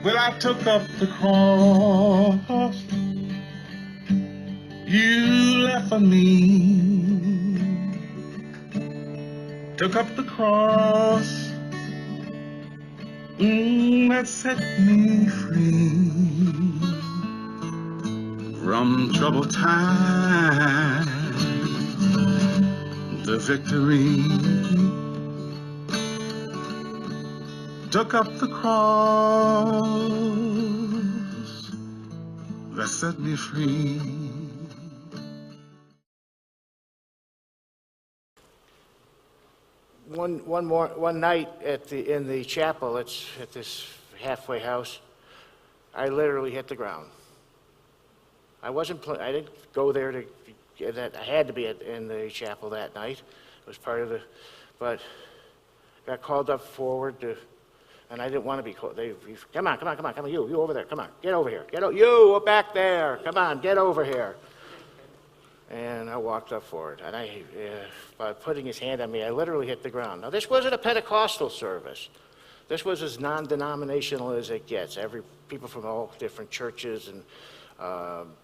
Well, I took up the cross you left for me. Took up the cross that set me free from troubled times. The victory took up the cross that set me free. One night in the chapel, it's at this halfway house, I literally hit the ground. I didn't go there to get that. I had to be in the chapel that night. It was part of the, but got called up forward to, and I didn't want to be called. Come on, you over there, come on, get over here, you back there, come on, get over here. And I walked up forward, and by putting his hand on me, I literally hit the ground. Now, this wasn't a Pentecostal service. This was as non-denominational as it gets. People from all different churches and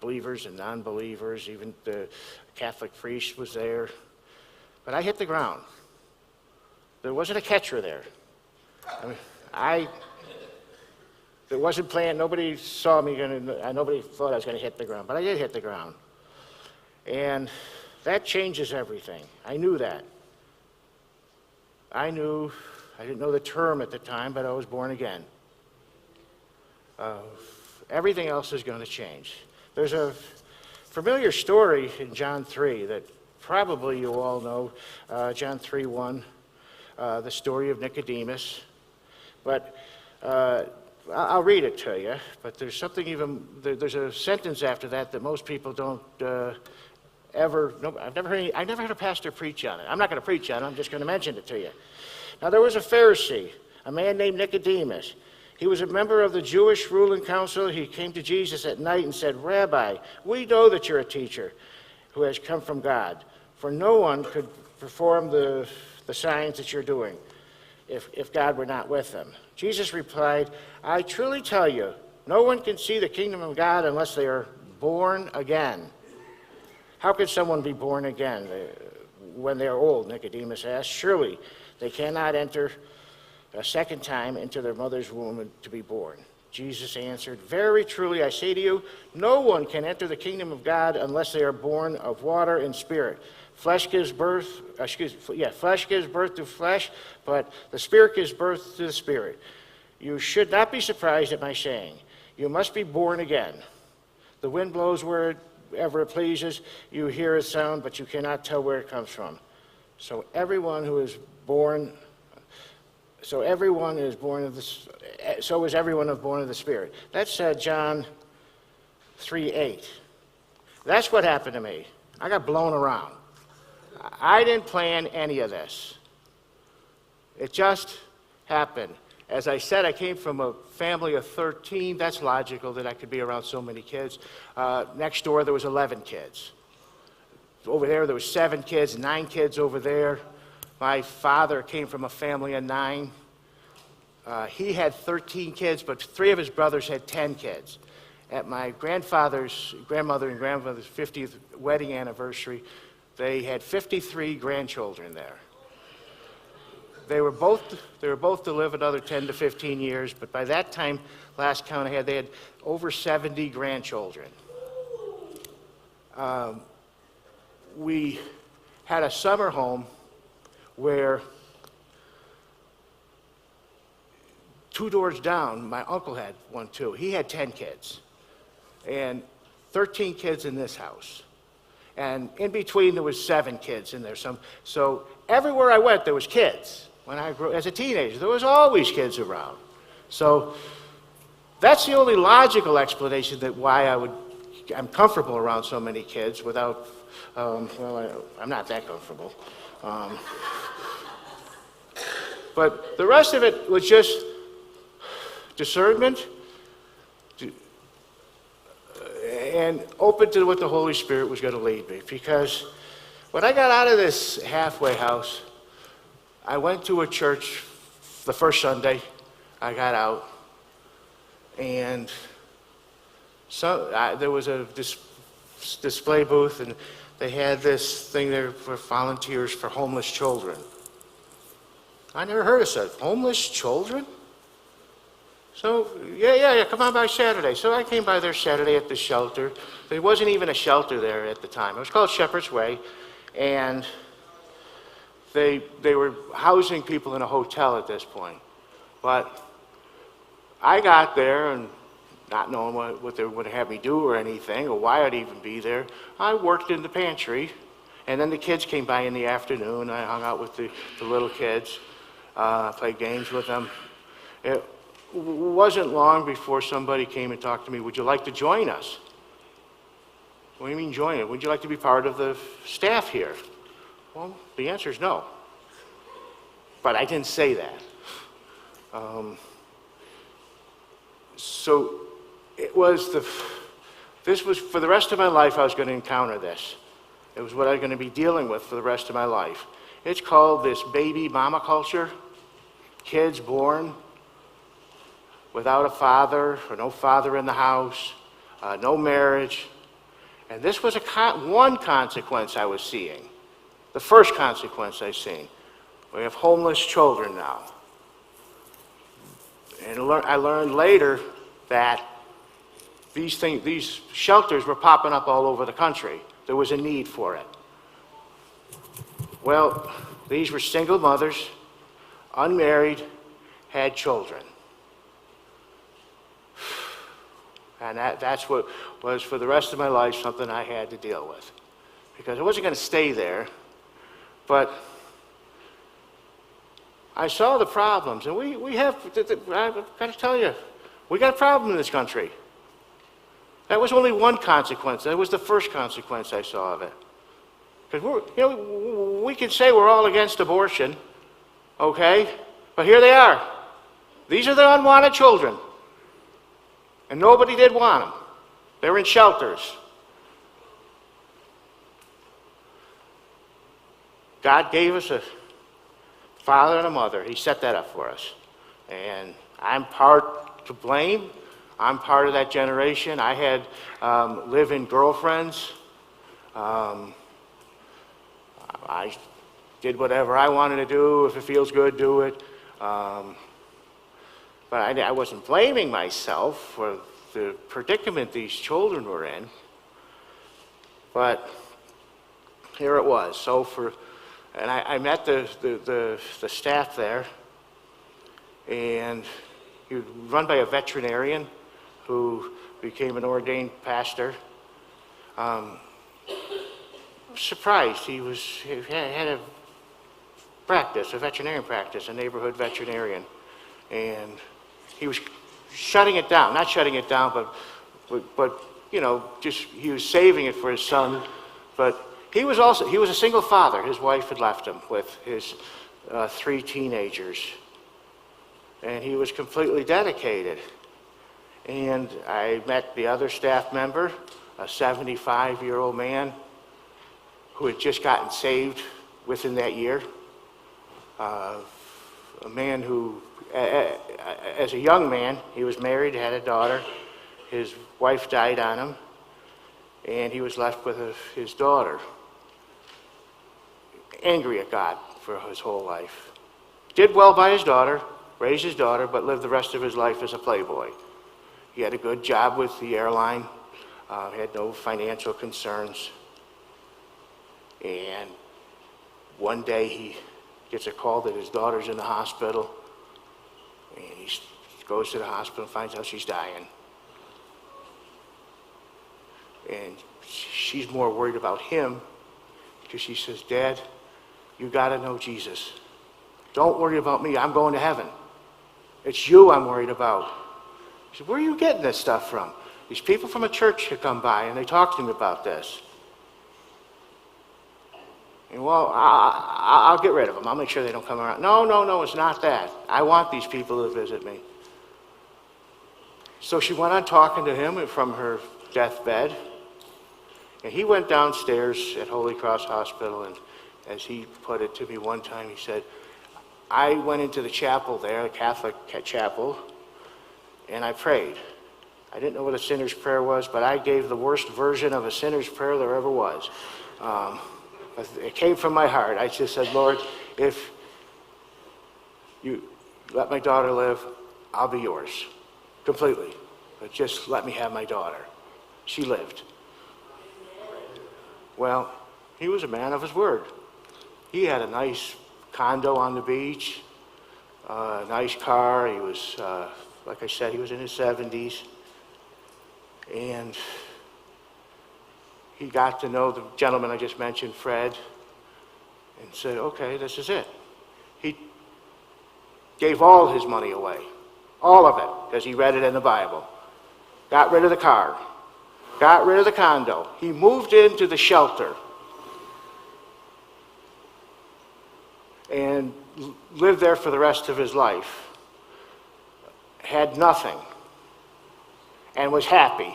believers and non-believers, even the Catholic priest was there. But I hit the ground. There wasn't a catcher there. It wasn't planned. Nobody saw me, nobody thought I was going to hit the ground, but I did hit the ground. And that changes everything. I knew that. I didn't know the term at the time, but I was born again. Everything else is going to change. There's a familiar story in John 3 that probably you all know, John 3:1, the story of Nicodemus. But I'll read it to you, but there's there's a sentence after that most people don't I've never heard a pastor preach on it. I'm not going to preach on it, I'm just going to mention it to you. Now, there was a Pharisee, a man named Nicodemus. He was a member of the Jewish ruling council. He came to Jesus at night and said, "Rabbi, we know that you're a teacher who has come from God, for no one could perform the signs that you're doing if God were not with them." Jesus replied, "I truly tell you, no one can see the kingdom of God unless they are born again." "How could someone be born again when they are old?" Nicodemus asked. "Surely they cannot enter a second time into their mother's womb to be born." Jesus answered, "Very truly I say to you, no one can enter the kingdom of God unless they are born of water and spirit. Flesh gives birth to flesh, but the Spirit gives birth to the spirit. You should not be surprised at my saying, you must be born again. The wind blows wherever it pleases. You hear its sound, but you cannot tell where it comes from. So everyone is born of the Spirit." That's John 3:8. That's what happened to me. I got blown around. I didn't plan any of this. It just happened. As I said, I came from a family of 13. That's logical that I could be around so many kids. Next door, there was 11 kids. Over there was 7 kids, 9 kids over there. My father came from a family of 9. He had 13 kids, but 3 of his brothers had 10 kids. At my grandmother and grandfather's 50th wedding anniversary, they had 53 grandchildren there. They were both to live another 10 to 15 years, but by that time, last count I had, they had over 70 grandchildren. We had a summer home where 2 doors down, my uncle had one too. He had 10 kids and 13 kids in this house. And in between, there was 7 kids in there. So everywhere I went, there was kids. When I grew as a teenager, there was always kids around. So that's the only logical explanation that why I'm comfortable around so many kids without, I'm not that comfortable. But the rest of it was just discernment and open to what the Holy Spirit was going to lead me. Because when I got out of this halfway house, I went to a church the first Sunday I got out, And there was a display booth, and they had this thing there for volunteers for homeless children. I never heard of such. Homeless children? So, yeah, come on by Saturday. So I came by there Saturday at the shelter. There wasn't even a shelter there at the time. It was called Shepherd's Way, and they were housing people in a hotel at this point. But I got there, and not knowing what they would have me do or anything, or why I'd even be there, I worked in the pantry, and then the kids came by in the afternoon. I hung out with the little kids, played games with them. It wasn't long before somebody came and talked to me, would you like to join us? What do you mean join it? Would you like to be part of the staff here? Well, the answer is no. But I didn't say that. So this was for the rest of my life. I was going to encounter this. It was what I was going to be dealing with for the rest of my life. It's called this baby mama culture. Kids born without a father, or no father in the house, no marriage. And this was one consequence I was seeing. The first consequence I seen. We have homeless children now. And I learned later that these shelters were popping up all over the country. There was a need for it. Well, these were single mothers, unmarried, had children. And that's what was, for the rest of my life, something I had to deal with. Because I wasn't going to stay there, but I saw the problems. And we have, I've got to tell you, we got a problem in this country. That was only one consequence. That was the first consequence I saw of it. Because we can say we're all against abortion, okay? But here they are. These are the unwanted children. And nobody did want them. They were in shelters. God gave us a father and a mother. He set that up for us. And I'm part to blame. I'm part of that generation. I had live-in girlfriends. I did whatever I wanted to do. If it feels good, do it. But I wasn't blaming myself for the predicament these children were in. But here it was. And I met the staff there, and he was run by a veterinarian who became an ordained pastor. Surprised. He had a practice, a veterinarian practice, a neighborhood veterinarian, and he was shutting it down. Not shutting it down, but just he was saving it for his son. But he was a single father. His wife had left him with his 3 teenagers, and he was completely dedicated. And I met the other staff member, a 75-year-old man who had just gotten saved within that year. A man who, as a young man, he was married, had a daughter. His wife died on him, and he was left with his daughter. Angry at God for his whole life. Did well by his daughter, raised his daughter, but lived the rest of his life as a playboy. He had a good job with the airline, had no financial concerns. And one day he gets a call that his daughter's in the hospital, and he goes to the hospital and finds out she's dying. And she's more worried about him because she says, "Dad, you got to know Jesus. Don't worry about me. I'm going to heaven. It's you I'm worried about." He said, "Where are you getting this stuff from?" These people from a church had come by and they talked to me about this. And well, I'll get rid of them. I'll make sure they don't come around. No, it's not that. I want these people to visit me. So she went on talking to him from her deathbed. And he went downstairs at Holy Cross Hospital, and as he put it to me one time, he said, "I went into the chapel there, the Catholic chapel, and I prayed. I didn't know what a sinner's prayer was, but I gave the worst version of a sinner's prayer there ever was. It came from my heart. I just said, Lord, if you let my daughter live, I'll be yours completely. But just let me have my daughter. She lived. Well, he was a man of his word. He had a nice condo on the beach, a nice car. He was, like I said, he was in his 70s. And he got to know the gentleman I just mentioned, Fred, and said, okay, this is it. He gave all his money away, all of it, because he read it in the Bible. Got rid of the car, got rid of the condo. He moved into the shelter and lived there for the rest of his life. Had nothing and was happy.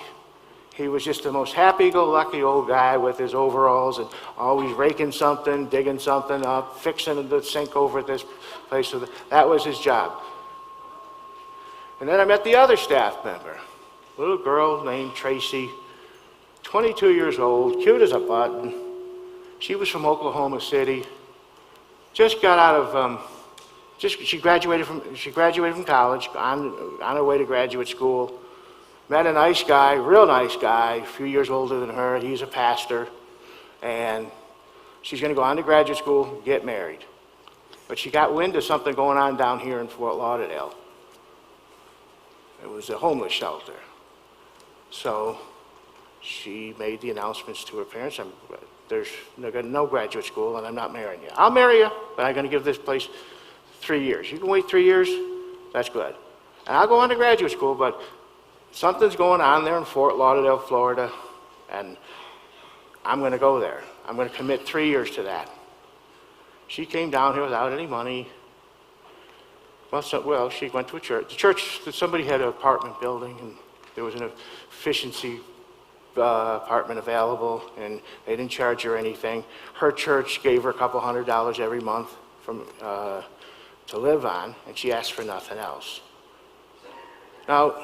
He was just the most happy-go-lucky old guy with his overalls and always raking something, digging something up, fixing the sink over at this place. So that was his job. And then I met the other staff member, a little girl named Tracy, 22 years old, cute as a button. She was from Oklahoma City. Just got out of, she graduated from college, on her way to graduate school. Met a nice guy, real nice guy, a few years older than her. He's a pastor, and she's going to go on to graduate school, get married. But she got wind of something going on down here in Fort Lauderdale. It was a homeless shelter. So she made the announcements to her parents. There's no graduate school, and I'm not marrying you. I'll marry you, but I'm going to give this place 3 years. You can wait 3 years? That's good. And I'll go on to graduate school, but something's going on there in Fort Lauderdale, Florida, and I'm going to go there. I'm going to commit 3 years to that. She came down here without any money. Well, she went to a church. The church, somebody had an apartment building, and there was an efficiency apartment available, and they didn't charge her anything. Her church gave her a couple $100 every month to live on, and she asked for nothing else. Now,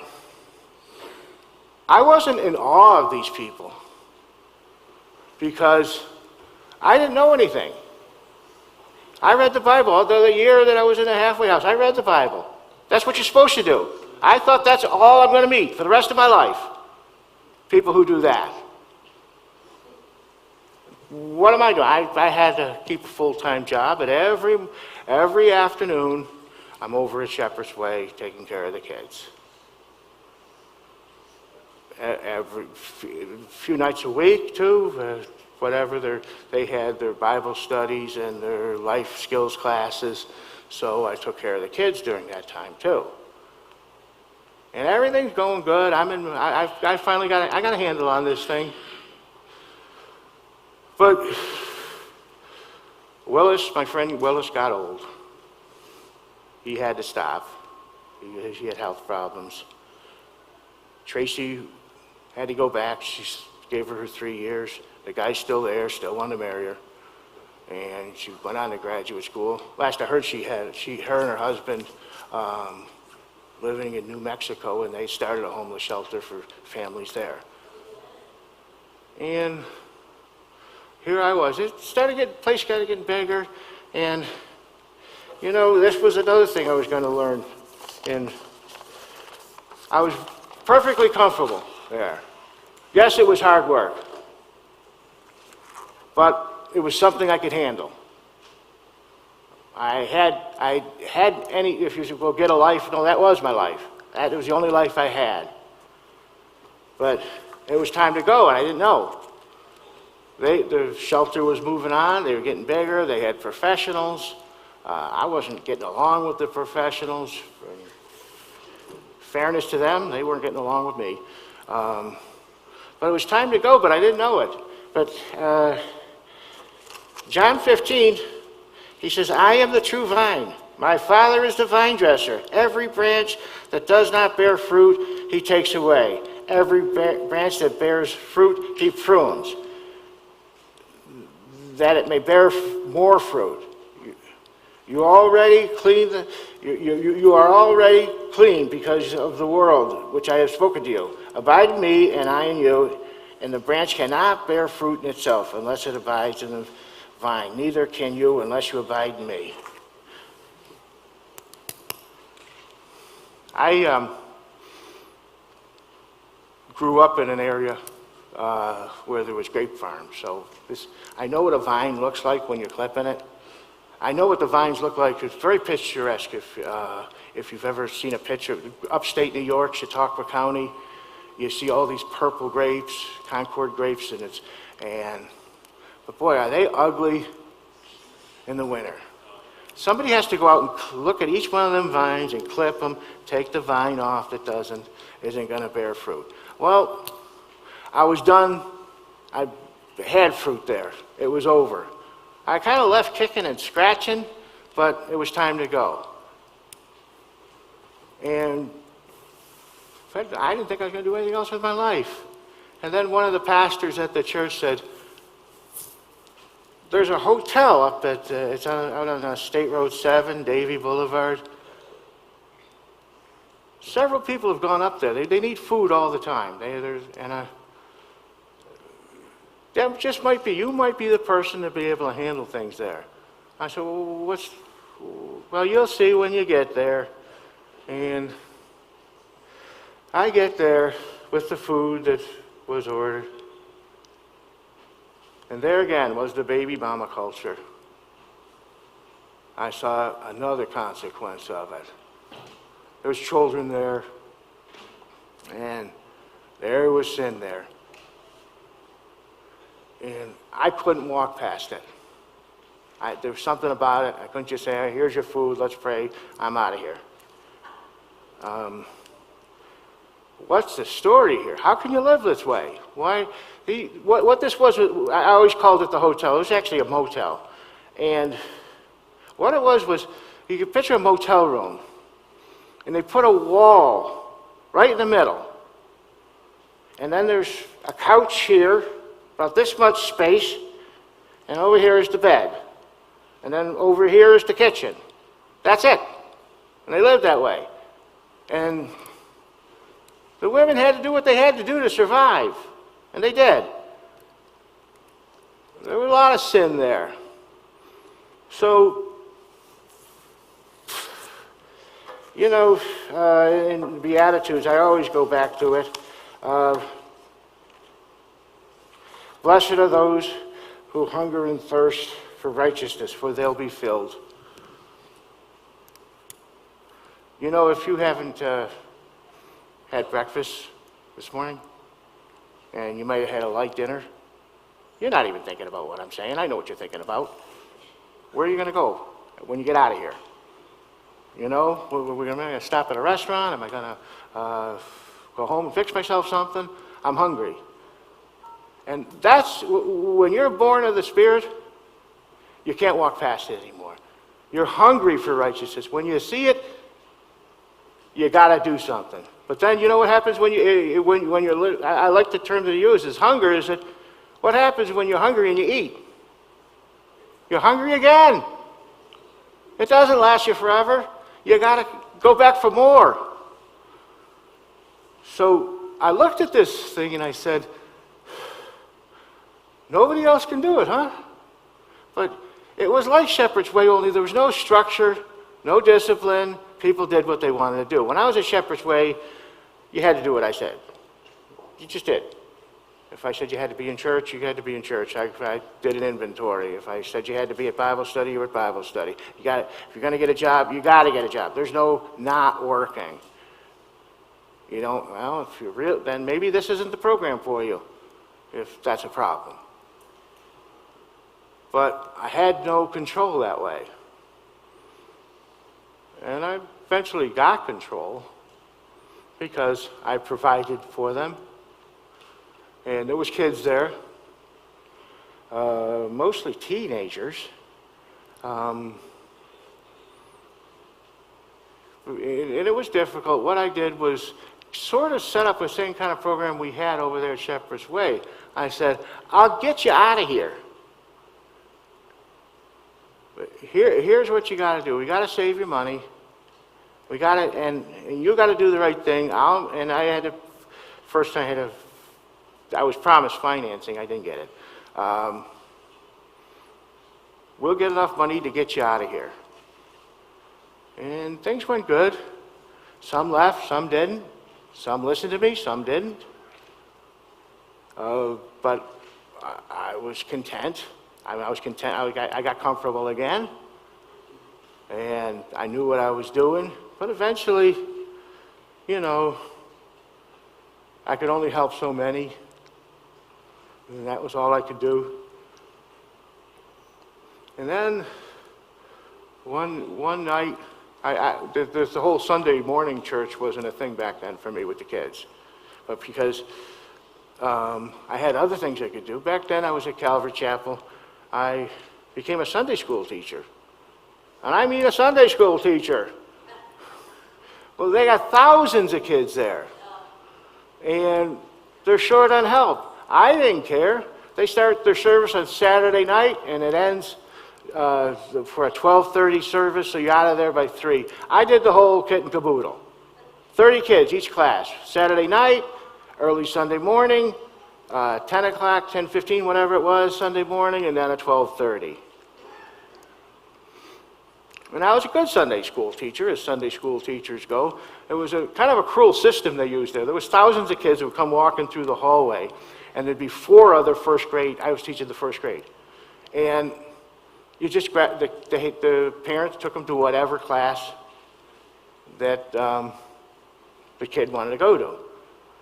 I wasn't in awe of these people because I didn't know anything. I read the Bible. The year that I was in the halfway house, I read the Bible. That's what you're supposed to do. I thought that's all I'm going to meet for the rest of my life. People who do that. What am I doing? I had to keep a full-time job, but every afternoon I'm over at Shepherd's Way taking care of the kids. Every few nights a week too, whatever. They had their Bible studies and their life skills classes, so I took care of the kids during that time too. And everything's going good. I finally got a handle on this thing. But Willis, my friend Willis, got old. He had to stop. He had health problems. Tracy had to go back. She gave her 3 years. The guy's still there, still wanted to marry her. And she went on to graduate school. Last I heard, her and her husband living in New Mexico, and they started a homeless shelter for families there. And here I was. The place started getting bigger, and you know, this was another thing I was going to learn. And I was perfectly comfortable there. Yes, it was hard work, but it was something I could handle. If you said, well, get a life, no, that was my life. That was the only life I had. But it was time to go, and I didn't know. The shelter was moving on. They were getting bigger. They had professionals. I wasn't getting along with the professionals. Fairness to them, they weren't getting along with me. But it was time to go, but I didn't know it. But John 15, he says, I am the true vine. My Father is the vine dresser. Every branch that does not bear fruit, he takes away. Every branch that bears fruit, he prunes, that it may bear more fruit. You already clean you are already clean because of the world which I have spoken to you. Abide in me, and I in you, and the branch cannot bear fruit in itself unless it abides in the vine. Neither can you unless you abide in me. I grew up in an area where there was grape farms, so I know what a vine looks like when you're clipping it. I know what the vines look like. It's very picturesque if you've ever seen a picture. Upstate New York, Chautauqua County, you see all these purple grapes, Concord grapes, but boy, are they ugly in the winter. Somebody has to go out and look at each one of them vines and clip them, take the vine off that isn't going to bear fruit. Well, I was done. I had fruit there. It was over. I kind of left kicking and scratching, but it was time to go. And I didn't think I was going to do anything else with my life. And then one of the pastors at the church said, there's a hotel up at, it's out on State Road 7, Davie Boulevard. Several people have gone up there. They need food all the time. That just might be, you might be the person to be able to handle things there. I said, well, you'll see when you get there. And I get there with the food that was ordered. And there again was the baby mama culture. I saw another consequence of it. There was children there, and there was sin there. And I couldn't walk past it. There was something about it. I couldn't just say, hey, here's your food, let's pray, I'm out of here. What's the story here? How can you live this way? Why? What this was, I always called it the hotel. It was actually a motel. And what it was you could picture a motel room, and they put a wall right in the middle. And then there's a couch here, about this much space, and over here is the bed. And then over here is the kitchen. That's it. And they lived that way. And the women had to do what they had to do to survive. And they did. There was a lot of sin there. So, in the Beatitudes, I always go back to it. Blessed are those who hunger and thirst for righteousness, for they'll be filled. If you haven't had breakfast this morning, and you might have had a light dinner, you're not even thinking about what I'm saying. I know what you're thinking about. Where are you going to go when you get out of here? We're going to stop at a restaurant? Am I going to go home and fix myself something? I'm hungry. And that's, when you're born of the Spirit, you can't walk past it anymore. You're hungry for righteousness. When you see it, you got to do something. But then you know what happens when you're, I like the term to use is hunger, is that what happens when you're hungry and you eat? You're hungry again. It doesn't last you forever. You got to go back for more. So I looked at this thing and I said, nobody else can do it, huh? But it was like Shepherd's Way, only there was no structure, no discipline. People did what they wanted to do. When I was at Shepherd's Way, you had to do what I said. You just did. If I said you had to be in church, you had to be in church. I did an inventory. If I said you had to be at Bible study, you were at Bible study. If you're going to get a job, you got to get a job. There's no not working. You don't, well, if you're real, then maybe this isn't the program for you, if that's a problem. But I had no control that way. And I eventually got control because I provided for them. And there was kids there, mostly teenagers. And it was difficult. What I did was sort of set up the same kind of program we had over there at Shepherd's Way. I said, I'll get you out of here. here's what you got to do. We got to save your money. We got to, and you got to do the right thing. And I had to, first I was promised financing. I didn't get it. We'll get enough money to get you out of here. And things went good. Some left, some didn't. Some listened to me, some didn't. But I was content. I was content. I got comfortable again. And I knew what I was doing. But eventually, you know, I could only help so many. And that was all I could do. And then one night, the whole Sunday morning church wasn't a thing back then for me with the kids. But because I had other things I could do. Back then I was at Calvary Chapel. I became a Sunday school teacher. And I mean a Sunday school teacher. Well, they got thousands of kids there. And they're short on help. I didn't care. They start their service on Saturday night and it ends for a 12:30 service, so you're out of there by 3. I did the whole kit and caboodle. 30 kids each class. Saturday night, early Sunday morning, 10 o'clock, 10:15, whatever it was, Sunday morning, and then at 12:30. And I was a good Sunday school teacher, as Sunday school teachers go. It was a kind of a cruel system they used there. There was thousands of kids who would come walking through the hallway, and there'd be 4 other first grade. I was teaching the first grade. And you just grab, the parents took them to whatever class that the kid wanted to go to.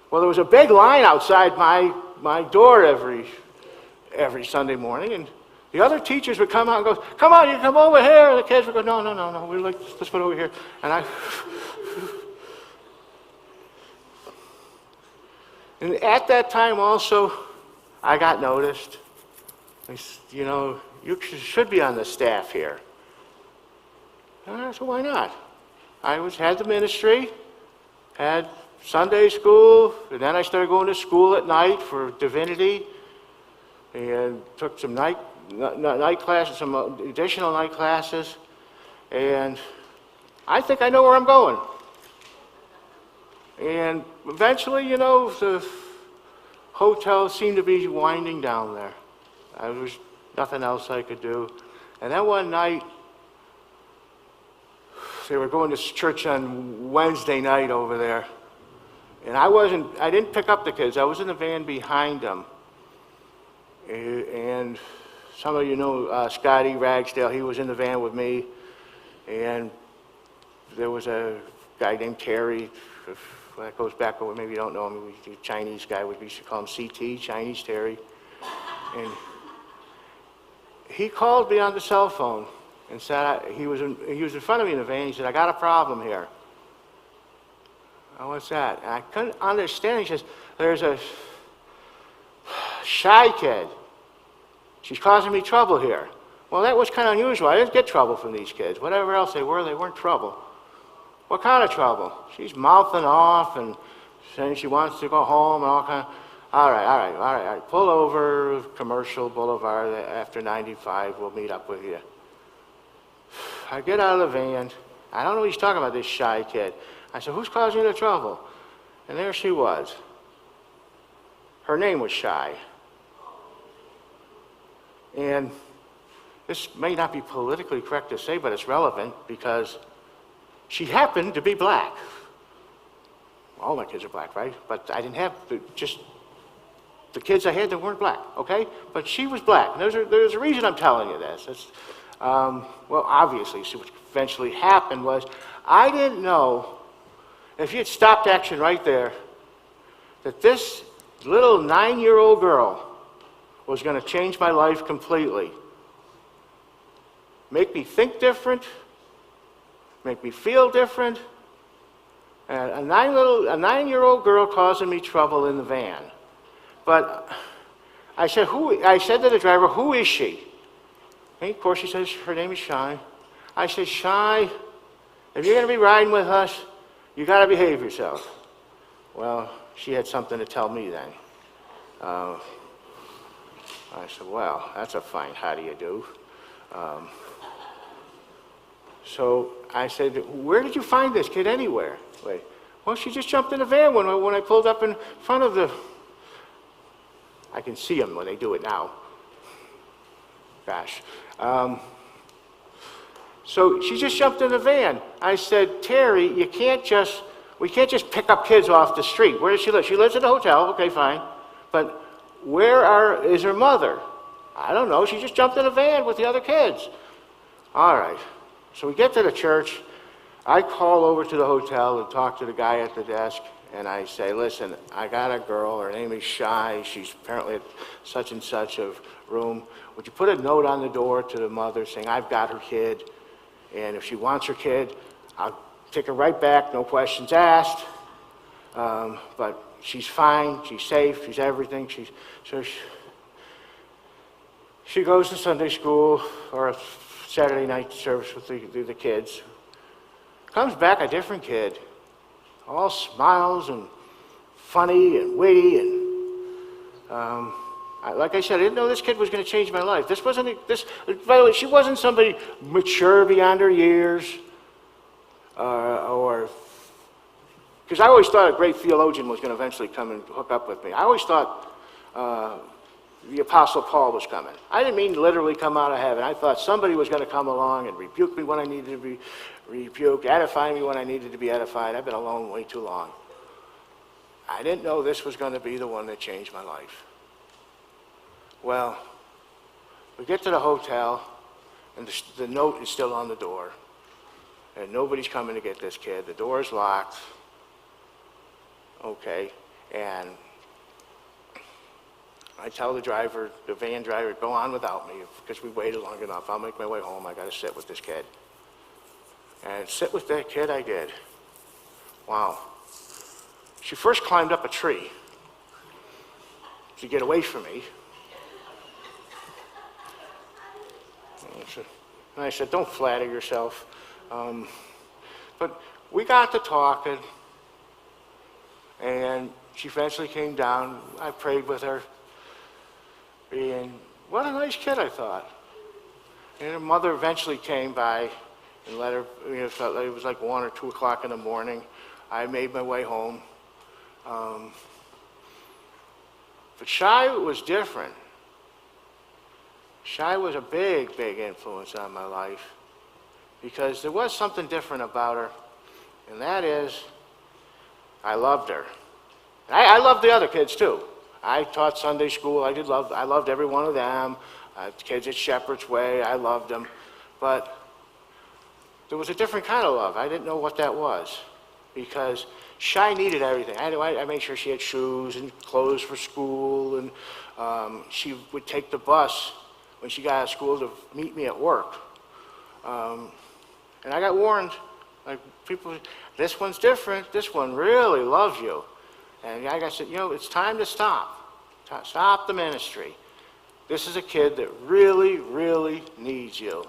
Well, there was a big line outside my door every Sunday morning, and the other teachers would come out and go, "Come on, you come over here." And the kids would go, "No, we're like, let's put it over here." And and at that time also, I got noticed. You know, you should be on the staff here. So why not? I had the ministry, had Sunday school, and then I started going to school at night for divinity, and took some night classes, some additional night classes, and I think I know where I'm going. And eventually, you know, the hotel seemed to be winding down there. There was nothing else I could do. And then one night, they were going to church on Wednesday night over there. And I didn't pick up the kids. I was in the van behind them. And some of you know Scotty Ragsdale. He was in the van with me. And there was a guy named Terry. That goes back over, maybe you don't know him. He's a Chinese guy. We used to call him CT, Chinese Terry. And he called me on the cell phone and said, he was in front of me in the van. He said, "I got a problem here." Oh, what's that? And I couldn't understand. He says, "There's a shy kid. She's causing me trouble here." Well, that was kind of unusual. I didn't get trouble from these kids. Whatever else they weren't trouble. What kind of trouble? She's mouthing off and saying she wants to go home and all kind of. All right. Pull over Commercial Boulevard after 95. We'll meet up with you. I get out of the van. I don't know what he's talking about, this shy kid. I said, "Who's causing you the trouble?" And there she was. Her name was Shy. And this may not be politically correct to say, but it's relevant because she happened to be black. All my kids are black, right? But I didn't have just the kids I had that weren't black, okay? But she was black. And there's a reason I'm telling you this. Well, obviously, so what eventually happened was I didn't know, if you had stopped action right there, that this little 9-year-old girl was going to change my life completely. Make me think different, make me feel different. And a 9-year-old girl causing me trouble in the van. But I said to the driver, "Who is she?" And of course, she says, "Her name is Shy." I said, "Shy, if you're going to be riding with us, you got to behave yourself." Well, she had something to tell me then. I said, "Well, that's a fine how do you do." So I said, where did you find this kid anywhere? Wait. Well, she just jumped in the van when I pulled up in front of the... I can see them when they do it now. Gosh. So she just jumped in the van. I said, Terry, we can't just pick up kids off the street. Where does she live? She lives at a hotel. Okay, fine. But is her mother? I don't know. She just jumped in a van with the other kids. All right. So we get to the church. I call over to the hotel and talk to the guy at the desk, and I say, listen, I got a girl. Her name is Shy. She's apparently at such and such a room. Would you put a note on the door to the mother saying, I've got her kid, and if she wants her kid, I'll take her right back, no questions asked. But she's fine, she's safe, she's everything. She goes to Sunday school or a Saturday night service with the kids. Comes back a different kid, all smiles and funny and witty. And like I said, I didn't know this kid was going to change my life. By the way, she wasn't somebody mature beyond her years, because I always thought a great theologian was going to eventually come and hook up with me. I always thought the Apostle Paul was coming. I didn't mean literally come out of heaven. I thought somebody was going to come along and rebuke me when I needed to be rebuked, edify me when I needed to be edified. I've been alone way too long. I didn't know this was going to be the one that changed my life. Well, we get to the hotel, and the note is still on the door, and nobody's coming to get this kid. The door is locked. Okay, and I tell the van driver, go on without me, because we waited long enough. I'll make my way home. I got to sit with this kid. And sit with that kid I did. Wow. She first climbed up a tree to get away from me. And I said, don't flatter yourself. But we got to talking, and she eventually came down. I prayed with her. And what a nice kid, I thought. And her mother eventually came by and let her, it felt like it was like 1 or 2 o'clock in the morning. I made my way home. But Shy was different. Shy was a big, big influence on my life, because there was something different about her, and that is, I loved her. I loved the other kids too. I taught Sunday school. I loved every one of them. Kids at Shepherd's Way, I loved them. But there was a different kind of love. I didn't know what that was, because Shy needed everything. I made sure she had shoes and clothes for school, and she would take the bus when she got out of school to meet me at work. And I got warned, like, people, this one's different. This one really loves you. And I said, it's time to stop. Stop the ministry. This is a kid that really, really needs you.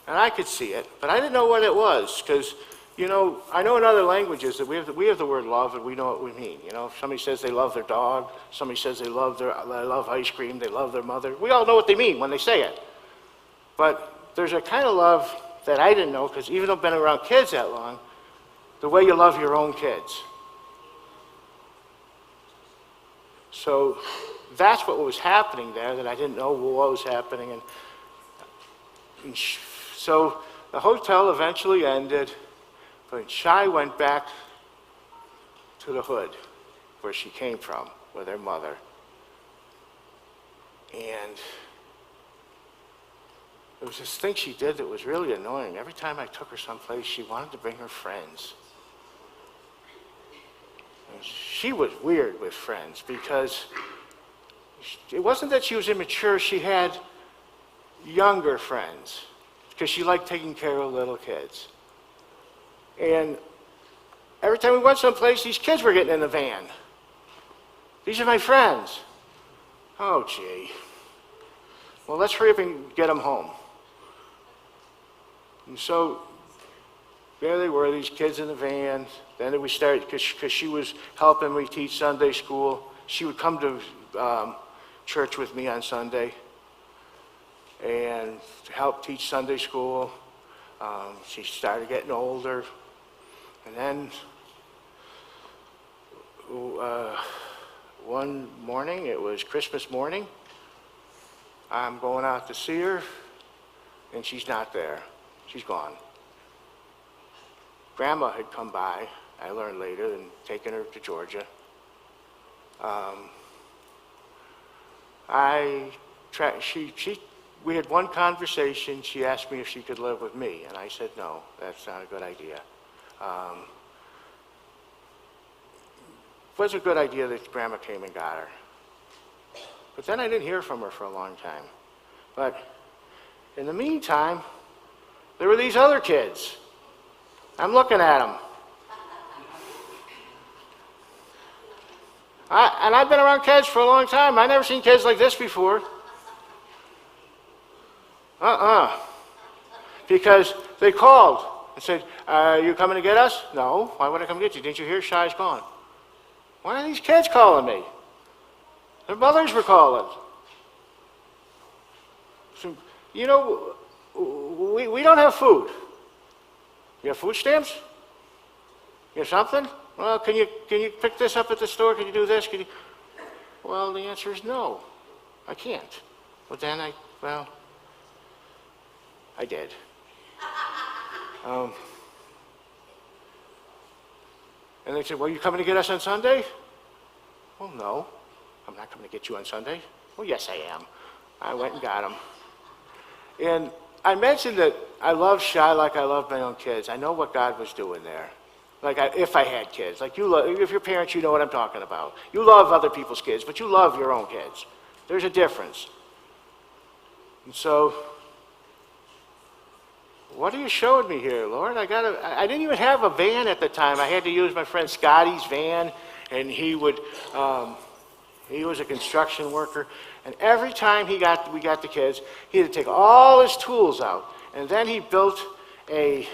And I could see it, but I didn't know what it was, because, I know in other languages that we have the word love, and we know what we mean. If somebody says they love their dog, somebody says they love ice cream, they love their mother. We all know what they mean when they say it. But there's a kind of love that I didn't know, because even though I've been around kids that long, the way you love your own kids. So that's what was happening there, that I didn't know what was happening. And so the hotel eventually ended, but Shy went back to the hood where she came from with her mother. And there was this thing she did that was really annoying. Every time I took her someplace, she wanted to bring her friends. And she was weird with friends, because it wasn't that she was immature. She had younger friends, because she liked taking care of little kids. And every time we went someplace, these kids were getting in the van. These are my friends. Oh, gee. Well, let's hurry up and get them home. And so there they were, these kids in the van. Then we started, because she was helping me teach Sunday school. She would come to church with me on Sunday and help teach Sunday school. She started getting older, and then one morning, it was Christmas morning, I'm going out to see her, and she's not there. She's gone. Grandma had come by, I learned later, and taken her to Georgia. We had one conversation. She asked me if she could live with me, and I said, no, that's not a good idea. It was a good idea that Grandma came and got her. But then I didn't hear from her for a long time. But in the meantime, there were these other kids. I'm looking at them. And I've been around kids for a long time. I've never seen kids like this before. Because they called and said, are you coming to get us? No. Why would I come get you? Didn't you hear Shy's gone? Why are these kids calling me? Their mothers were calling. So, you know, we don't have food. You have food stamps? You have something? Well, can you pick this up at the store? Can you do this? Well, the answer is no. I can't. But then I did. And they said, well, you coming to get us on Sunday? Well, no. I'm not coming to get you on Sunday. Well, yes, I am. I went and got them. And I mentioned that I love Shy like I love my own kids. I know what God was doing there. Like if I had kids. Like if you're parents, you know what I'm talking about. You love other people's kids, but you love your own kids. There's a difference. And so, what are you showing me here, Lord? I didn't even have a van at the time. I had to use my friend Scotty's van, and he was a construction worker. And every time we got the kids, he had to take all his tools out, and then he built a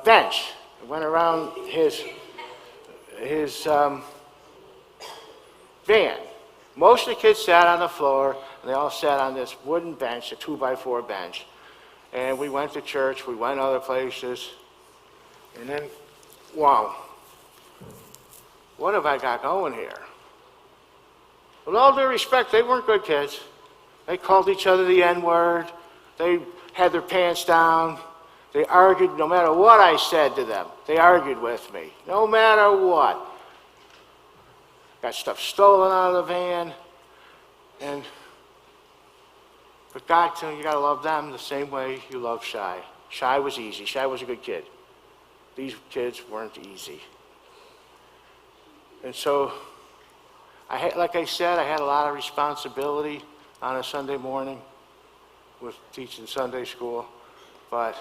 bench. It went around his van. Most of the kids sat on the floor, and they all sat on this wooden bench, a 2x4 bench. And we went to church, we went other places, and then, wow, what have I got going here? With all due respect, they weren't good kids. They called each other the N-word. They had their pants down. They argued no matter what I said to them. They argued with me, no matter what. Got stuff stolen out of the van. But God telling you got to love them the same way you love Shy. Shy was easy. Shy was a good kid. These kids weren't easy. And so, like I said, I had a lot of responsibility on a Sunday morning with teaching Sunday school, but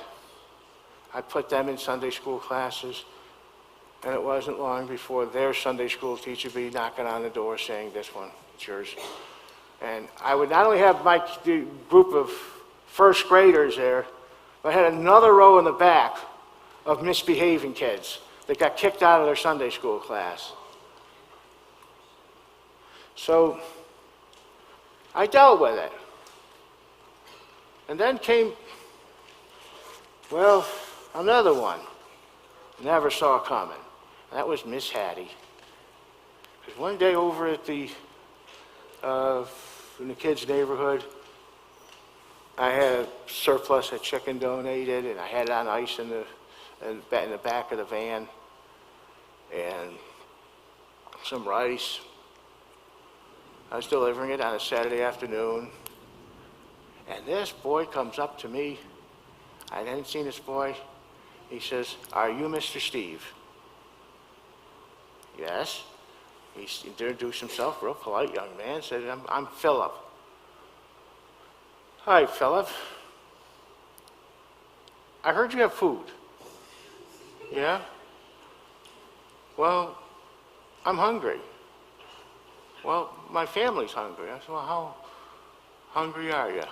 I put them in Sunday school classes, and it wasn't long before their Sunday school teacher would be knocking on the door saying, this one, it's yours. And I would not only have my group of first graders there, but I had another row in the back of misbehaving kids that got kicked out of their Sunday school class. So I dealt with it. And then came, well, another one. Never saw coming. That was Miss Hattie. Because one day over at in the kids' neighborhood, I had a surplus of chicken donated, and I had it on ice in the back of the van, and some rice. I was delivering it on a Saturday afternoon, and this boy comes up to me. I hadn't seen this boy. He says, are you Mr. Steve? Yes. He introduced himself, real polite young man, said, I'm Philip. Hi, Philip. I heard you have food. Yeah? Well, I'm hungry. Well, my family's hungry. I said, well, how hungry are you?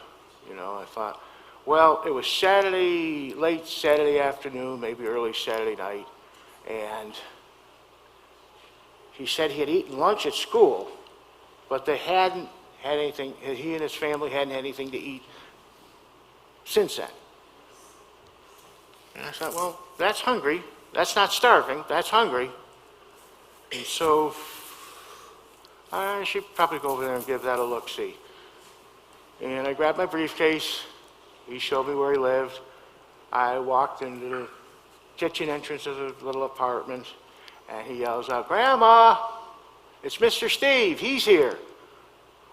You know, I thought, well, it was Saturday, late Saturday afternoon, maybe early Saturday night, and he said he had eaten lunch at school, but they hadn't had anything, he and his family hadn't had anything to eat since then. And I thought, well, that's hungry. That's not starving. That's hungry. And so I should probably go over there and give that a look-see. And I grabbed my briefcase. He showed me where he lived. I walked into the kitchen entrance of the little apartment, and he yells out, "Grandma, it's Mr. Steve. He's here."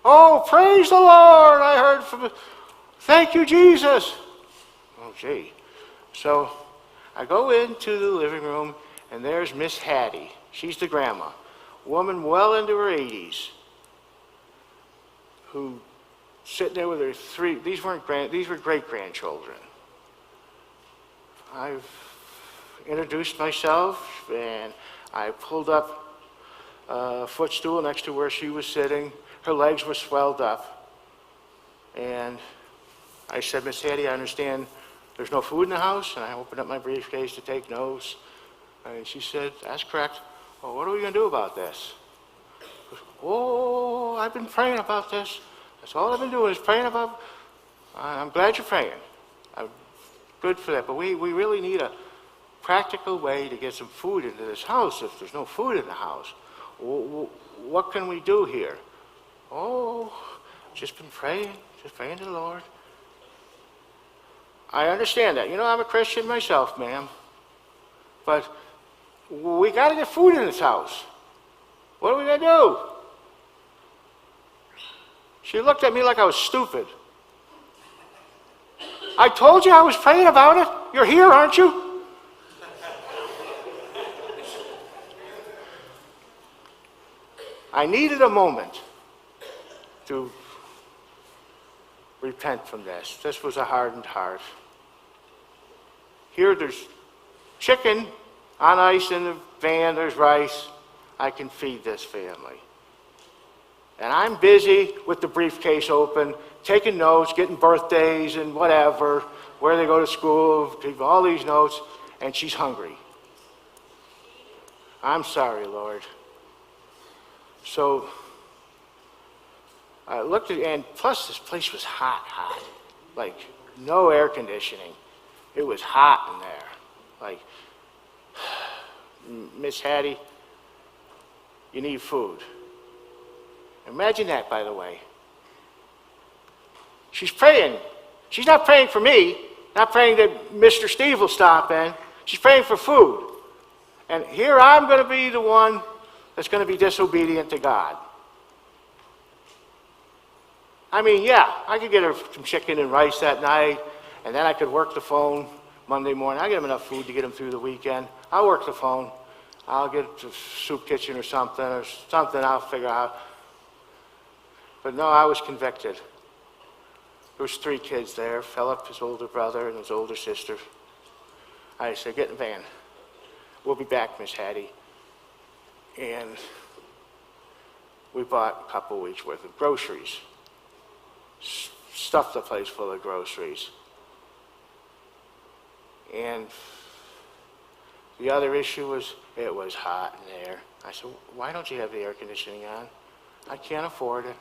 "Oh, praise the Lord. I heard from, thank you, Jesus." Oh, gee. So I go into the living room, and there's Miss Hattie. She's the grandma, woman well into her 80s, who sitting there with her three, these were great-grandchildren. I've introduced myself, and I pulled up a footstool next to where she was sitting. Her legs were swelled up. And I said, "Miss Hattie, I understand there's no food in the house," and I opened up my briefcase to take notes. And she said, "That's correct." "Well, what are we going to do about this?" "Oh, I've been praying about this. That's all I've been doing is praying about." "I'm glad you're praying. I'm good for that. But we really need a practical way to get some food into this house if there's no food in the house. What can we do here?" "Oh, just been praying to the Lord." "I understand that. You know, I'm a Christian myself, ma'am. But we got to get food in this house. What are we going to do?" She looked at me like I was stupid. "I told you I was praying about it. You're here, aren't you?" I needed a moment to repent from this. This was a hardened heart. Here there's chicken on ice in the van, there's rice. I can feed this family. And I'm busy with the briefcase open, taking notes, getting birthdays and whatever, where they go to school, all these notes, and she's hungry. I'm sorry, Lord. So I looked at, and plus this place was hot, like no air conditioning. It was hot in there. Like, "Miss Hattie, you need food." Imagine that, by the way. She's praying. She's not praying for me, not praying that Mr. Steve will stop in. She's praying for food. And here I'm going to be the one that's going to be disobedient to God. I mean, yeah, I could get her some chicken and rice that night, and then I could work the phone Monday morning. I'll get him enough food to get him through the weekend. I'll work the phone. I'll get a soup kitchen or something I'll figure out. But no, I was convicted. There was 3 kids there, Philip, his older brother, and his older sister. I said, "Get in the van. We'll be back, Miss Hattie." And we bought a couple weeks worth of groceries. Stuffed the place full of groceries. And the other issue was, it was hot in there. I said, "Why don't you have the air conditioning on?" "I can't afford it."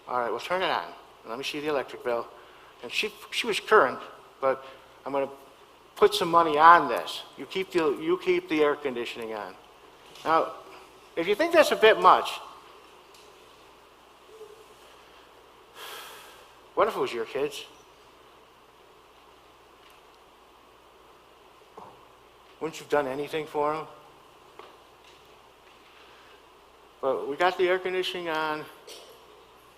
"All right, well, turn it on. Let me see the electric bill." And she was current, but I'm going to put some money on this. You keep the air conditioning on. Now, if you think that's a bit much, what if it was your kids? Wouldn't you have done anything for them? But we got the air conditioning on,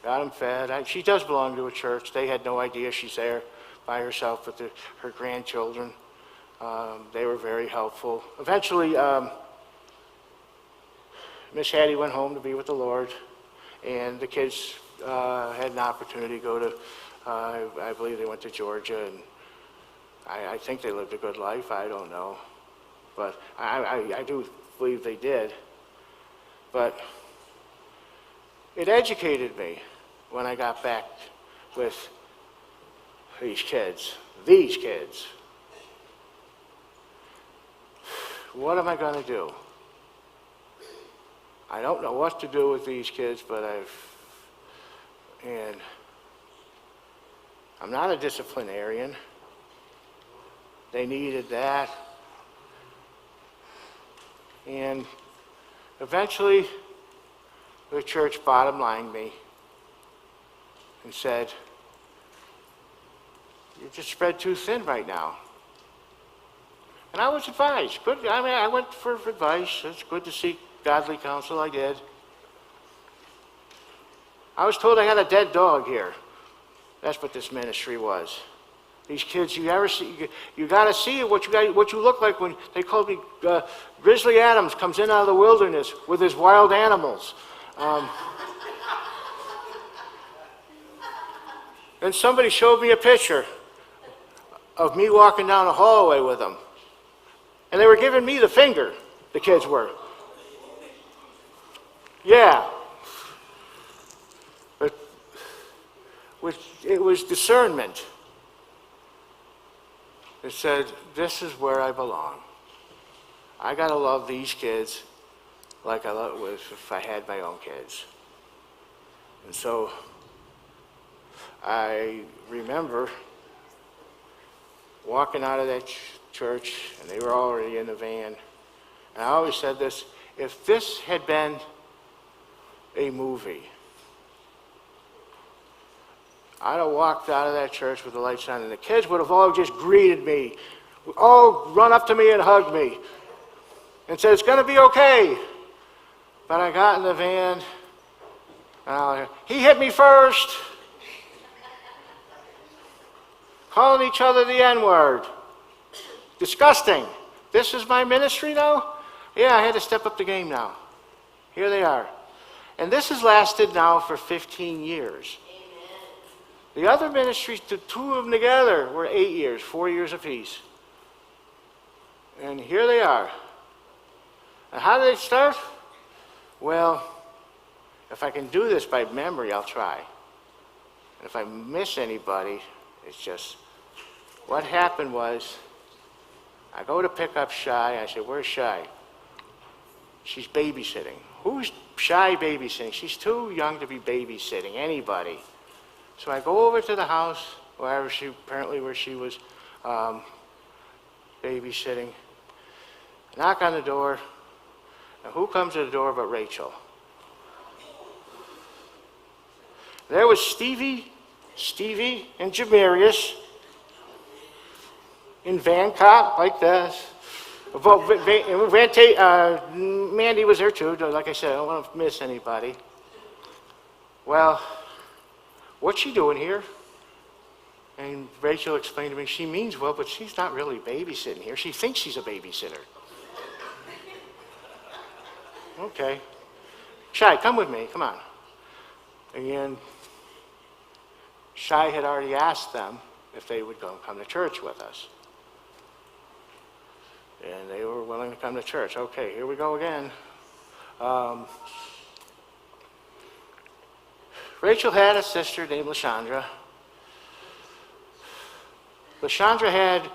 got them fed. She does belong to a church. They had no idea she's there by herself with her grandchildren. They were very helpful. Eventually, Miss Hattie went home to be with the Lord, and the kids had an opportunity to go to, I believe they went to Georgia, and I think they lived a good life. I don't know. But I do believe they did. But it educated me when I got back with these kids. What am I going to do? I don't know what to do with these kids, but I'm not a disciplinarian. They needed that. And eventually, the church bottom lined me and said, "You're just spread too thin right now." And I was advised. Good. I mean, I went for advice. It's good to seek godly counsel. I did. I was told I had a dead dog here. That's what this ministry was. These kids, you got to see what you look like when they called me Grizzly Adams comes in out of the wilderness with his wild animals. And somebody showed me a picture of me walking down the hallway with them. And they were giving me the finger, the kids were. Yeah. But it was discernment. It said, this is where I belong. I got to love these kids like I would if I had my own kids. And so I remember walking out of that church, and they were already in the van. And I always said this, if this had been a movie, I'd have walked out of that church with the lights on, and the kids would have all just greeted me, all run up to me and hugged me, and said, "It's going to be okay." But I got in the van, he hit me first, calling each other the N-word. Disgusting. This is my ministry now? Yeah, I had to step up the game now. Here they are. And this has lasted now for 15 years. The other ministries, the two of them together, were 8 years, 4 years apiece. And here they are. And how did they start? Well, if I can do this by memory, I'll try. And if I miss anybody, it's just, what happened was, I go to pick up Shy. I said, "Where's Shy?" "She's babysitting." "Who's Shy babysitting?" "She's too young to be babysitting anybody." So I go over to the house, where she was babysitting, knock on the door, and who comes to the door but Rachel? There was Stevie, and Jamarius in van cop like this. Mandy was there too. Like I said, I don't want to miss anybody. Well, what's she doing here? And Rachel explained to me, she means well, but she's not really babysitting here. She thinks she's a babysitter. Okay. Shy, come with me, come on. And Shy had already asked them if they would come to church with us. And they were willing to come to church. Okay, here we go again. Rachel had a sister named LaShondra. LaShondra had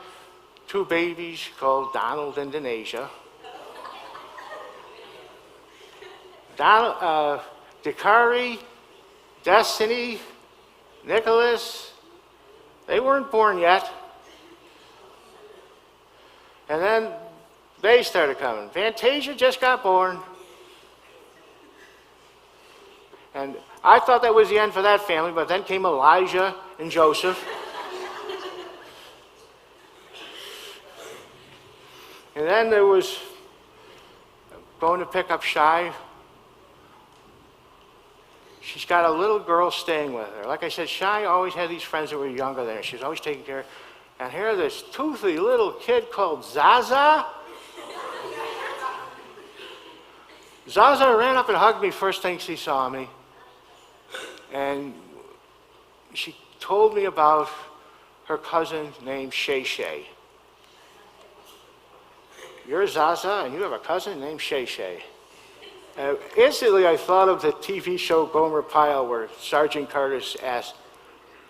two babies called Donald and Denasia. Dakari, Destiny, Nicholas, they weren't born yet. And then they started coming. Fantasia just got born. And I thought that was the end for that family, but then came Elijah and Joseph. And then there was going to pick up Shy. She's got a little girl staying with her. Like I said, Shy always had these friends that were younger than her. She was always taking care of her. And here this toothy little kid called Zaza. Zaza ran up and hugged me first thing she saw me. And she told me about her cousin named Shay Shay. "You're Zaza and you have a cousin named Shay Shay." Instantly I thought of the TV show Gomer Pyle where Sergeant Curtis asked,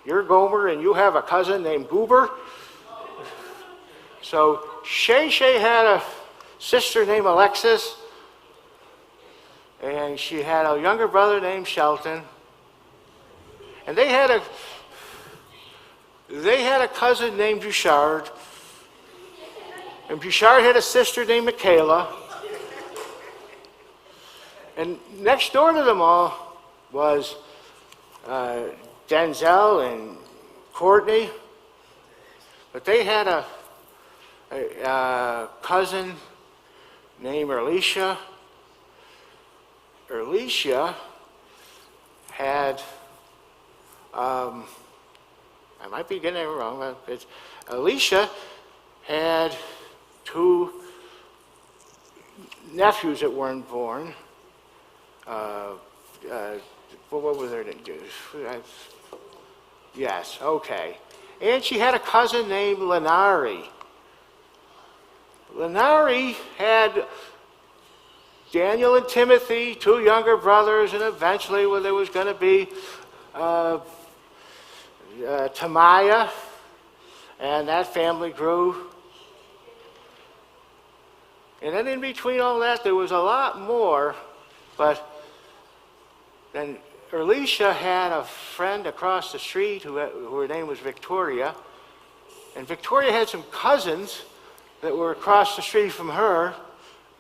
"You're Gomer and you have a cousin named Goober?" So Shay Shay had a sister named Alexis, and she had a younger brother named Shelton, and they had a cousin named Duchard, And Bouchard had a sister named Michaela. And next door to them all was Denzel and Courtney. But they had a cousin named Alicia. Alicia had, I might be getting it wrong, but Alicia had 2 nephews that weren't born. What was their name? Yes, okay. And she had a cousin named Lenari. Lenari had Daniel and Timothy, 2 younger brothers, and eventually there was going to be Tamaya, and that family grew. And then in between all that, there was a lot more, but then Alicia had a friend across the street who her name was Victoria, and Victoria had some cousins that were across the street from her,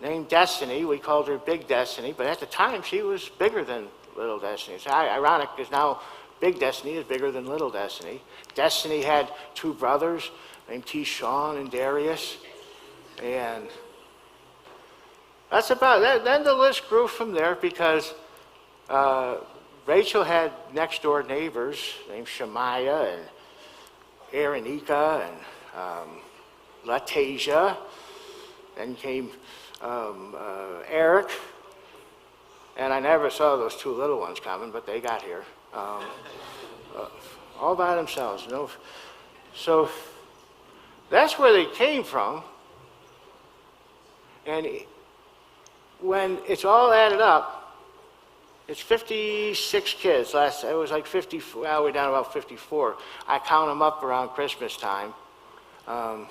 named Destiny. We called her Big Destiny, but at the time she was bigger than Little Destiny. It's ironic because now Big Destiny is bigger than Little Destiny. Destiny had 2 brothers named T-Shawn and Darius, and that's about that. Then the list grew from there because Rachel had next door neighbors named Shemaiah and Aaronika and Latasia. Then came Eric, and I never saw those 2 little ones coming, but they got here all by themselves. You know? So that's where they came from, and when it's all added up, it's 56 kids. It was like 50. Well, we're down about 54. I count them up around Christmas time. The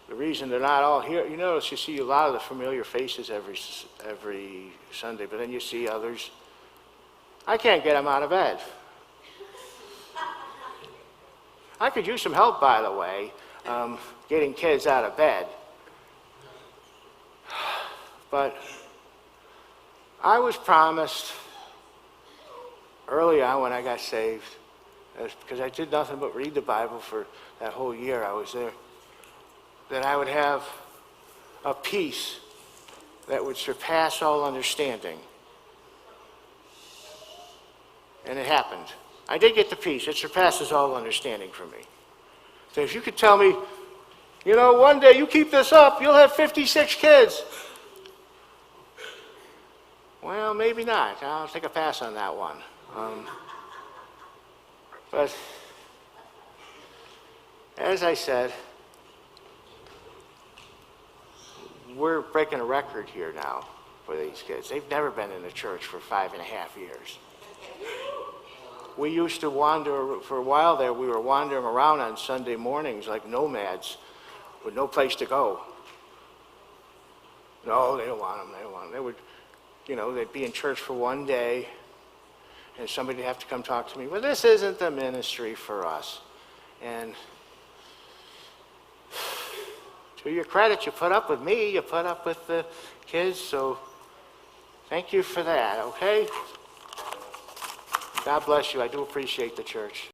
reason they're not all here, you notice you see a lot of the familiar faces every Sunday, but then you see others. I can't get them out of bed. I could use some help, by the way, getting kids out of bed. But I was promised early on when I got saved, because I did nothing but read the Bible for that whole year I was there, that I would have a peace that would surpass all understanding. And it happened. I did get the peace. It surpasses all understanding for me. So if you could tell me, you know, one day you keep this up, you'll have 56 kids. Well, maybe not. I'll take a pass on that one. But as I said, we're breaking a record here now for these kids. They've never been in the church for 5.5 years. We used to wander, for a while there, we were wandering around on Sunday mornings like nomads with no place to go. No, they don't want them, they don't want them. They would, you know, they'd be in church for one day and somebody would have to come talk to me. Well, this isn't the ministry for us. And to your credit, you put up with me, you put up with the kids, so thank you for that, okay? God bless you. I do appreciate the church.